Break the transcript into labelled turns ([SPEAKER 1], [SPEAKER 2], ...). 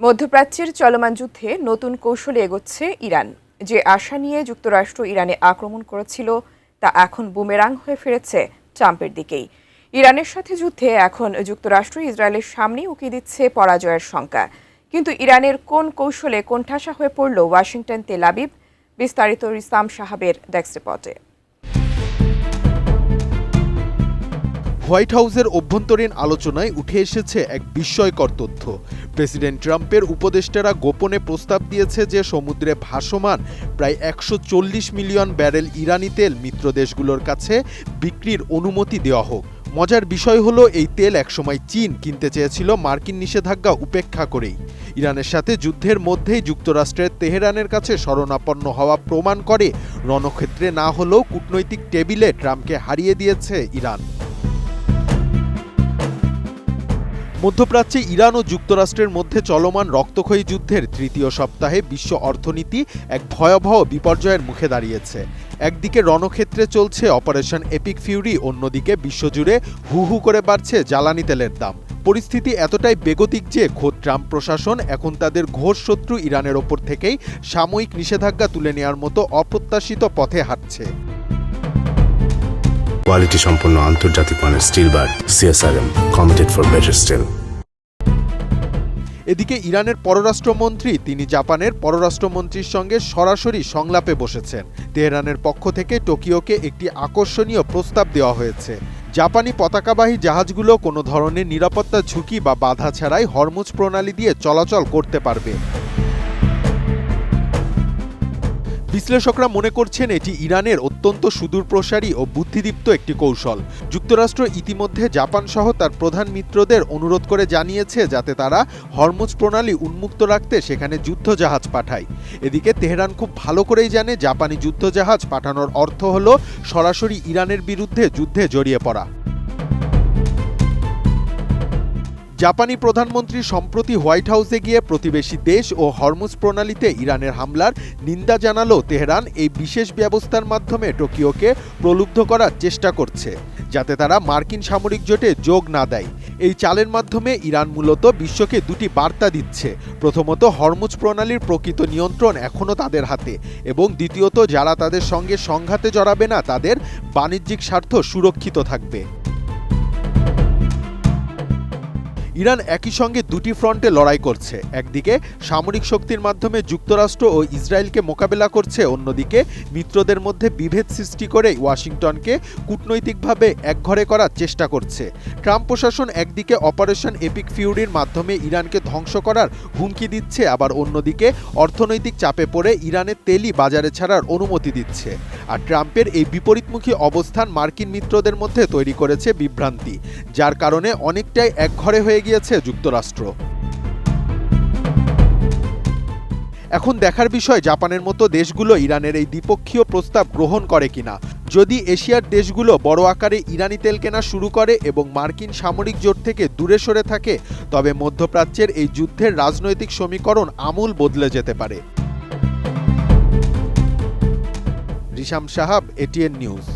[SPEAKER 1] মধ্যপ্রাচ্যের চলমান যুদ্ধে নতুন কৌশলে এগোচ্ছে ইরান। যে আশা নিয়ে যুক্তরাষ্ট্র ইরানে আক্রমণ করেছিল তা এখন বুমেরাং হয়ে ফিরেছে ট্রাম্পের দিকেই। ইরানের সাথে যুদ্ধে এখন যুক্তরাষ্ট্র ইসরায়েলের সামনেই উকি দিচ্ছে পরাজয়ের শঙ্কা। কিন্তু ইরানের কোন কৌশলে কোণঠাসা হয়ে পড়ল ওয়াশিংটন তেল আবিব? বিস্তারিত রিসাম সাহাবের ডেস্ক রিপোর্টে।
[SPEAKER 2] হোয়াইট হাউসের অভ্যন্তরীণ আলোচনায় উঠে এসেছে এক বিস্ময়কর তথ্য। প্রেসিডেন্ট ট্রাম্পের উপদেষ্টারা গোপনে প্রস্তাব দিয়েছে যে সমুদ্রে ভাসমান প্রায় 140 মিলিয়ন ব্যারেল ইরানি তেল মিত্র দেশগুলোর কাছে বিক্রির অনুমতি দেওয়া হোক। মজার বিষয় হলো এই তেল একসময় চীন কিনতে চেয়েছিল মার্কিন নিষেধাজ্ঞা উপেক্ষা করেই। ইরানের সাথে যুদ্ধের মধ্যেই যুক্তরাষ্ট্রের তেহরানের কাছে শরণাপন্ন হওয়া প্রমাণ করে রণক্ষেত্রে না হলেও কূটনৈতিক টেবিলে ট্রাম্পকে হারিয়ে দিয়েছে ইরান। মধ্যপ্রাচ্যে ইরান ও যুক্তরাষ্ট্রের মধ্যে চলমান রক্তক্ষয়ী যুদ্ধের তৃতীয় সপ্তাহে বিশ্ব অর্থনীতি এক ভয়াবহ বিপর্যয়ের মুখে দাঁড়িয়েছে। একদিকে রণক্ষেত্রে চলছে অপারেশন এপিক ফিউরি, অন্যদিকে বিশ্বজুড়ে হু হু করে বাড়ছে জ্বালানি তেলের দাম। পরিস্থিতি এতটাই বেগতিক যে খোদ ট্রাম্প প্রশাসন এখন তাদের ঘোর শত্রু ইরানের ওপর থেকেই সাময়িক নিষেধাজ্ঞা তুলে নেওয়ার মতো অপ্রত্যাশিত পথে হাঁটছে।
[SPEAKER 3] কোয়ালিটি সম্পন্ন আন্তর্জাতিক মানের still bar CSRM, committed for better still.
[SPEAKER 2] এদিকে ইরানের পররাষ্ট্রমন্ত্রী তিনি জাপানের পররাষ্ট্রমন্ত্রীর সঙ্গে সরাসরি সংলাপে বসেছেন। তেহরানের পক্ষ থেকে টোকিওকে একটি আকর্ষণীয় প্রস্তাব দেওয়া হয়েছে। জাপানি পতাকাবাহী জাহাজগুলো কোনো ধরনের নিরাপত্তা ঝুঁকি বা বাধা ছাড়াই হরমুজ প্রণালী দিয়ে চলাচল করতে পারবে। বিশ্লেষকরা মনে করছেন এটি ইরানের অত্যন্ত সুদূরপ্রসারী ও বুদ্ধিদীপ্ত একটি কৌশল। যুক্তরাষ্ট্র ইতিমধ্যে জাপান সহ তার প্রধান মিত্রদের অনুরোধ করে জানিয়েছে যাতে তারা হরমুজ প্রণালী উন্মুক্ত রাখতে সেখানে যুদ্ধজাহাজ পাঠায়। এদিকে তেহরান খুব ভালো করেই জানে জাপানি যুদ্ধজাহাজ পাঠানোর অর্থ হল সরাসরি ইরানের বিরুদ্ধে যুদ্ধে জড়িয়ে পড়া। জাপানি প্রধানমন্ত্রী সম্প্রতি হোয়াইট হাউসে গিয়ে প্রতিবেশী দেশ ও হরমুজ প্রণালীতে ইরানের হামলার নিন্দা জানালো তেহরান এই বিশেষ ব্যবস্থার মাধ্যমে টোকিওকে প্রলুব্ধ করার চেষ্টা করছে যাতে তারা মার্কিন সামরিক জোটে যোগ না দেয়। এই চালের মাধ্যমে ইরান মূলত বিশ্বকে দুটি বার্তা দিচ্ছে। প্রথমত, হরমুজ প্রণালীর প্রকৃত নিয়ন্ত্রণ এখনও তাদের হাতে, এবং দ্বিতীয়ত, যারা তাদের সঙ্গে সংঘাতে জড়াবে না তাদের বাণিজ্যিক স্বার্থ সুরক্ষিত থাকবে। ইরান একই সঙ্গে দুটি ফ্রন্টে লড়াই করছে। একদিকে সামরিক শক্তির মাধ্যমে যুক্তরাষ্ট্র ও ইসরায়েলকে মোকাবেলা করছে, অন্যদিকে মিত্রদের মধ্যে বিভেদ সৃষ্টি করে ওয়াশিংটনকে কূটনৈতিকভাবে একঘরে করার চেষ্টা করছে। ট্রাম্প প্রশাসন একদিকে অপারেশন এপিক ফিউরির মাধ্যমে ইরানকে ধ্বংস করার হুমকি দিচ্ছে, আবার অন্যদিকে অর্থনৈতিক চাপে পড়ে ইরানের তেলই বাজারে ছাড়ার অনুমতি দিচ্ছে। আর ট্রাম্পের এই বিপরীতমুখী অবস্থান মার্কিন মিত্রদের মধ্যে তৈরি করেছে বিভ্রান্তি, যার কারণে অনেকটাই একঘরে হয়ে গিয়েছে যুক্তরাষ্ট্র। এখন দেখার বিষয় জাপানের মতো দেশগুলো ইরানের এই দ্বিপক্ষীয় প্রস্তাব গ্রহণ করে কিনা। যদি এশিয়ার দেশগুলো বড় আকারে ইরানি তেল কেনা শুরু করে এবং মার্কিন সামরিক জোট থেকে দূরে সরে থাকে, তবে মধ্যপ্রাচ্যের এই যুদ্ধের রাজনৈতিক সমীকরণ আমূল বদলে যেতে পারে। রিসাম সাহাব, এটিএন নিউজ।